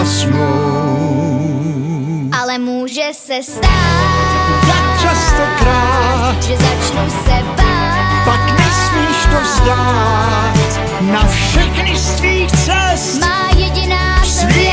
zhasnou. Ale může se stát, Jak častokrát, že začnu se bát, pak nesmíš to vzdát. Na všechny z tvých cest má jediná svět